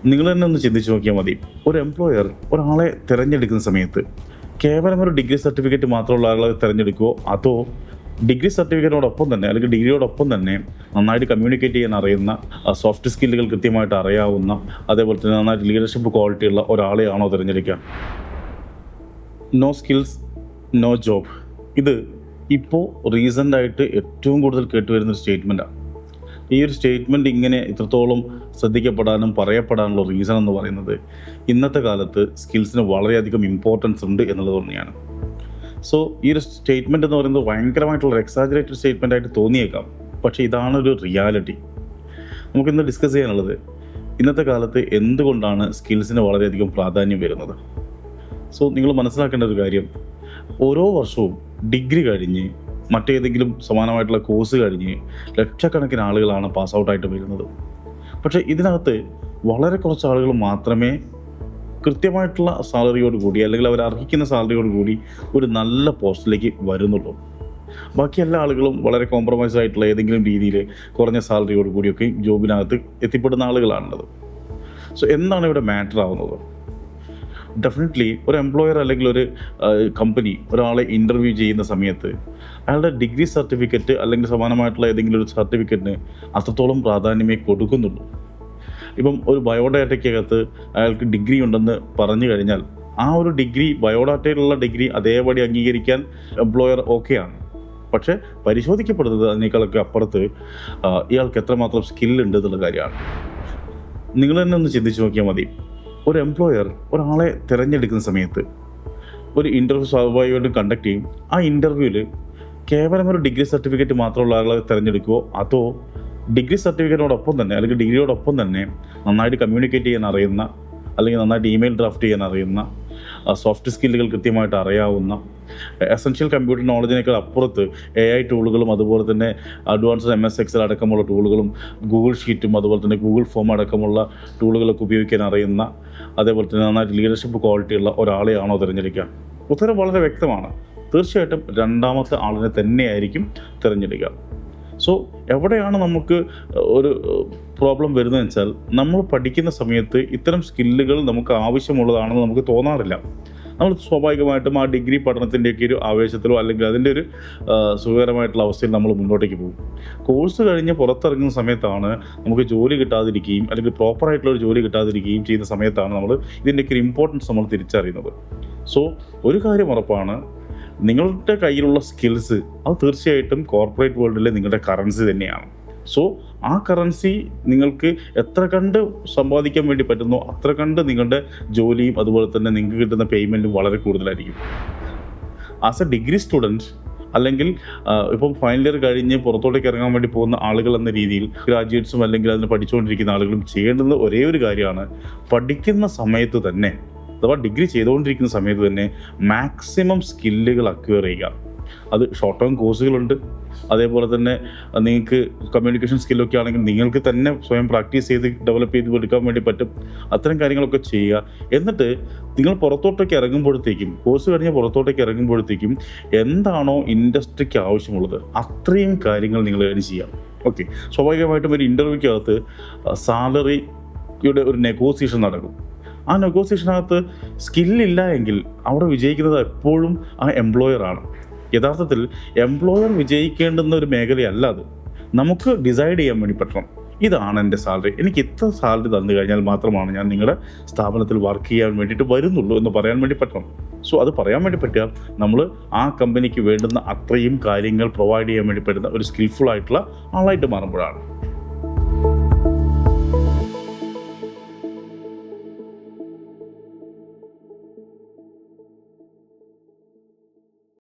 നിങ്ങൾ തന്നെ ഒന്ന് ചിന്തിച്ച് നോക്കിയാൽ മതി. ഒരു എംപ്ലോയർ ഒരാളെ തിരഞ്ഞെടുക്കുന്ന സമയത്ത് കേവലം ഒരു ഡിഗ്രി സർട്ടിഫിക്കറ്റ് മാത്രമുള്ള ആളെ തിരഞ്ഞെടുക്കുമോ, അതോ ഡിഗ്രി സർട്ടിഫിക്കറ്റിനോടൊപ്പം തന്നെ അല്ലെങ്കിൽ ഡിഗ്രിയോടൊപ്പം തന്നെ നന്നായിട്ട് കമ്മ്യൂണിക്കേറ്റ് ചെയ്യാൻ അറിയുന്ന, സോഫ്റ്റ് സ്കില്ലുകൾ കൃത്യമായിട്ട് അറിയാവുന്ന, അതേപോലെ തന്നെ നന്നായിട്ട് ലീഡർഷിപ്പ് ക്വാളിറ്റി ഉള്ള ഒരാളെയാണോ തിരഞ്ഞെടുക്കുക? No skills no job. ഇത് ഇപ്പോൾ റീസെൻ്റായിട്ട് ഏറ്റവും കൂടുതൽ കേട്ടുവരുന്നൊരു സ്റ്റേറ്റ്മെൻറ്റാണ്. ഈ ഒരു സ്റ്റേറ്റ്മെൻറ്റ് ഇങ്ങനെ ഇത്രത്തോളം ശ്രദ്ധിക്കപ്പെടാനും പറയപ്പെടാനുള്ള റീസൺ എന്ന് പറയുന്നത് ഇന്നത്തെ കാലത്ത് സ്കിൽസിന് വളരെയധികം ഇമ്പോർട്ടൻസ് ഉണ്ട് എന്നുള്ളത് തന്നെയാണ്. സോ ഈ ഒരു സ്റ്റേറ്റ്മെൻറ്റ് എന്ന് പറയുന്നത് ഭയങ്കരമായിട്ടുള്ള എക്സാജറേറ്റഡ് സ്റ്റേറ്റ്മെൻ്റ് ആയിട്ട് തോന്നിയേക്കാം, പക്ഷേ ഇതാണൊരു റിയാലിറ്റി. നമുക്കിന്ന് ഡിസ്കസ് ചെയ്യാനുള്ളത് ഇന്നത്തെ കാലത്ത് എന്തുകൊണ്ടാണ് സ്കിൽസിന് വളരെയധികം പ്രാധാന്യം വരുന്നത്. സോ നിങ്ങൾ മനസ്സിലാക്കേണ്ട ഒരു കാര്യം, ഓരോ വർഷവും ഡിഗ്രി കഴിഞ്ഞ് മറ്റേതെങ്കിലും സമാനമായിട്ടുള്ള കോഴ്സ് കഴിഞ്ഞ് ലക്ഷക്കണക്കിന് ആളുകളാണ് പാസ് ഔട്ടായിട്ട് വരുന്നത്. പക്ഷേ ഇതിനകത്ത് വളരെ കുറച്ച് ആളുകൾ മാത്രമേ കൃത്യമായിട്ടുള്ള സാലറിയോട് കൂടി അല്ലെങ്കിൽ അവർ അർഹിക്കുന്ന സാലറിയോട് കൂടി ഒരു നല്ല പോസ്റ്റിലേക്ക് വരുന്നുള്ളൂ. ബാക്കി എല്ലാ ആളുകളും വളരെ കോംപ്രമൈസ് ആയിട്ടുള്ള ഏതെങ്കിലും രീതിയിൽ കുറഞ്ഞ സാലറിയോട് കൂടിയൊക്കെ ജോബിനകത്ത് എത്തിപ്പെടുന്ന ആളുകളാണുള്ളത്. സോ എന്താണ് ഇവിടെ മാറ്റർ ആവുന്നത്? ഡെഫിനറ്റ്ലി ഒരു എംപ്ലോയർ അല്ലെങ്കിൽ ഒരു കമ്പനി ഒരാളെ ഇൻ്റർവ്യൂ ചെയ്യുന്ന സമയത്ത് അയാളുടെ ഡിഗ്രി സർട്ടിഫിക്കറ്റ് അല്ലെങ്കിൽ സമാനമായിട്ടുള്ള ഏതെങ്കിലും ഒരു സർട്ടിഫിക്കറ്റിന് അത്രത്തോളം പ്രാധാന്യമേ കൊടുക്കുന്നുള്ളൂ. ഇപ്പം ഒരു ബയോഡാറ്റയ്ക്കകത്ത് അയാൾക്ക് ഡിഗ്രി ഉണ്ടെന്ന് പറഞ്ഞു കഴിഞ്ഞാൽ ആ ഒരു ഡിഗ്രി, ബയോഡാറ്റയിലുള്ള ഡിഗ്രി അതേപടി അംഗീകരിക്കാൻ എംപ്ലോയർ ഓക്കെയാണ്. പക്ഷേ പരിശോധിക്കപ്പെടുന്നത് അതിനേക്കാളൊക്കെ അപ്പുറത്ത് ഇയാൾക്ക് എത്രമാത്രം സ്കില്ലുണ്ട് എന്നുള്ള കാര്യമാണ്. നിങ്ങൾ തന്നെ ഒന്ന് ചിന്തിച്ച് നോക്കിയാൽ മതി. ഒരു എംപ്ലോയർ ഒരാളെ തിരഞ്ഞെടുക്കുന്ന സമയത്ത് ഒരു ഇൻ്റർവ്യൂ സ്വാഭാവികമായിട്ടും കണ്ടക്ട് ചെയ്യും. ആ ഇൻ്റർവ്യൂവിൽ കേവലം ഒരു ഡിഗ്രി സർട്ടിഫിക്കറ്റ് മാത്രമുള്ള ആളെ തിരഞ്ഞെടുക്കുമോ, അതോ ഡിഗ്രി സർട്ടിഫിക്കറ്റിനോടൊപ്പം തന്നെ അല്ലെങ്കിൽ ഡിഗ്രിയോടൊപ്പം തന്നെ നന്നായിട്ട് കമ്മ്യൂണിക്കേറ്റ് ചെയ്യാൻ അറിയുന്ന, അല്ലെങ്കിൽ നന്നായിട്ട് ഇമെയിൽ ഡ്രാഫ്റ്റ് ചെയ്യാൻ അറിയുന്ന, സോഫ്റ്റ് സ്കില്ലുകൾ കൃത്യമായിട്ട് അറിയാവുന്ന, എസെൻഷ്യൽ കമ്പ്യൂട്ടർ നോളജിനേക്കാൾ അപ്പുറത്ത് AI ടൂളുകളും അതുപോലെ തന്നെ അഡ്വാൻസ്ഡ് MS Excel അടക്കമുള്ള ടൂളുകളും ഗൂഗിൾ ഷീറ്റും അതുപോലെ തന്നെ ഗൂഗിൾ ഫോം അടക്കമുള്ള ടൂളുകളൊക്കെ ഉപയോഗിക്കാൻ അറിയുന്ന, അതേപോലെ തന്നെ നന്നായിട്ട് ലീഡർഷിപ്പ് ക്വാളിറ്റിയുള്ള ഒരാളെയാണോ തിരഞ്ഞെടുക്കുക? ഉത്തരം വളരെ വ്യക്തമാണ്. തീർച്ചയായിട്ടും രണ്ടാമത്തെ ആളിനെ തന്നെയായിരിക്കും തിരഞ്ഞെടുക്കുക. സോ എവിടെയാണ് നമുക്ക് ഒരു പ്രോബ്ലം വരുന്നതെന്ന് വെച്ചാൽ, നമ്മൾ പഠിക്കുന്ന സമയത്ത് ഇത്തരം സ്കില്ലുകൾ നമുക്ക് ആവശ്യമുള്ളതാണെന്ന് നമുക്ക് തോന്നാറില്ല. നമ്മൾ സ്വാഭാവികമായിട്ടും ആ ഡിഗ്രി പഠനത്തിൻ്റെയൊക്കെ ഒരു ആവേശത്തിലോ അല്ലെങ്കിൽ അതിൻ്റെ ഒരു സുഖകരമായിട്ടുള്ള അവസ്ഥയിൽ നമ്മൾ മുന്നോട്ടേക്ക് പോകും. കോഴ്സ് കഴിഞ്ഞ് പുറത്തിറങ്ങുന്ന സമയത്താണ് നമുക്ക് ജോലി കിട്ടാതിരിക്കുകയും അല്ലെങ്കിൽ പ്രോപ്പറായിട്ടുള്ള ഒരു ജോലി കിട്ടാതിരിക്കുകയും ചെയ്യുന്ന സമയത്താണ് നമ്മൾ ഇതിൻ്റെയൊക്കെ ഒരു ഇമ്പോർട്ടൻസ് നമ്മൾ തിരിച്ചറിയുന്നത്. സോ ഒരു കാര്യം ഉറപ്പാണ്, നിങ്ങളുടെ കയ്യിലുള്ള സ്കിൽസ് അത് തീർച്ചയായിട്ടും കോർപ്പറേറ്റ് വേൾഡിലെ നിങ്ങളുടെ കറൻസി തന്നെയാണ്. സോ ആ കറൻസി നിങ്ങൾക്ക് എത്ര കണ്ട് സമ്പാദിക്കാൻ വേണ്ടി പറ്റുന്നോ അത്ര കണ്ട് നിങ്ങളുടെ ജോലിയും അതുപോലെ തന്നെ നിങ്ങൾക്ക് കിട്ടുന്ന പേയ്മെൻറ്റും വളരെ കൂടുതലായിരിക്കും. ആസ് എ ഡിഗ്രി സ്റ്റുഡൻറ്റ് അല്ലെങ്കിൽ ഇപ്പം ഫൈനൽ ഇയർ കഴിഞ്ഞ് പുറത്തോട്ടേക്ക് ഇറങ്ങാൻ വേണ്ടി പോകുന്ന ആളുകൾ എന്ന രീതിയിൽ ഗ്രാജുവേറ്റ്സും അല്ലെങ്കിൽ അതിന് പഠിച്ചുകൊണ്ടിരിക്കുന്ന ആളുകളും ചെയ്യേണ്ടുന്ന ഒരേ ഒരു കാര്യമാണ്, പഠിക്കുന്ന സമയത്ത് തന്നെ അഥവാ ഡിഗ്രി ചെയ്തുകൊണ്ടിരിക്കുന്ന സമയത്ത് തന്നെ മാക്സിമം സ്കില്ലുകൾ അക്വയർ ചെയ്യുക. അത് ഷോർട്ട് ടേം കോഴ്സുകളുണ്ട്, അതേപോലെ തന്നെ നിങ്ങൾക്ക് കമ്മ്യൂണിക്കേഷൻ സ്കില്ലൊക്കെ ആണെങ്കിൽ നിങ്ങൾക്ക് തന്നെ സ്വയം പ്രാക്ടീസ് ചെയ്ത് ഡെവലപ്പ് ചെയ്ത് എടുക്കാൻ വേണ്ടി പറ്റും. അത്തരം കാര്യങ്ങളൊക്കെ ചെയ്യുക. എന്നിട്ട് നിങ്ങൾ പുറത്തോട്ടേക്ക് ഇറങ്ങുമ്പോഴത്തേക്കും, കോഴ്സ് കഴിഞ്ഞ് പുറത്തോട്ടേക്ക് ഇറങ്ങുമ്പോഴത്തേക്കും എന്താണോ ഇൻഡസ്ട്രിക്ക് ആവശ്യമുള്ളത് അത്രയും കാര്യങ്ങൾ നിങ്ങൾ അതിന് ചെയ്യാം. ഓക്കെ, സ്വാഭാവികമായിട്ടും ഒരു ഇൻ്റർവ്യൂക്കകത്ത് സാലറിയുടെ ഒരു നെഗോസിയേഷൻ നടക്കും. ആ നെഗോസിയേഷനകത്ത് സ്കില്ലില്ല എങ്കിൽ അവിടെ വിജയിക്കുന്നത് എപ്പോഴും ആ എംപ്ലോയറാണ്. യഥാർത്ഥത്തിൽ എംപ്ലോയർ വിജയിക്കേണ്ടുന്ന ഒരു മേഖലയല്ല അത്. നമുക്ക് ഡിസൈഡ് ചെയ്യാൻ വേണ്ടി പറ്റണം, ഇതാണ് എൻ്റെ സാലറി, എനിക്ക് ഇത്ര സാലറി തന്നു കഴിഞ്ഞാൽ മാത്രമാണ് ഞാൻ നിങ്ങളുടെ സ്ഥാപനത്തിൽ വർക്ക് ചെയ്യാൻ വേണ്ടിയിട്ട് വരുന്നുള്ളൂ എന്ന് പറയാൻ വേണ്ടി പറ്റണം. സോ അത് പറയാൻ വേണ്ടി പറ്റിയാൽ നമ്മൾ ആ കമ്പനിക്ക് വേണ്ടുന്ന അത്രയും കാര്യങ്ങൾ പ്രൊവൈഡ് ചെയ്യാൻ വേണ്ടി പറ്റുന്ന ഒരു സ്കിൽഫുൾ ആയിട്ടുള്ള ആളായിട്ട് മാറുമ്പോഴാണ്.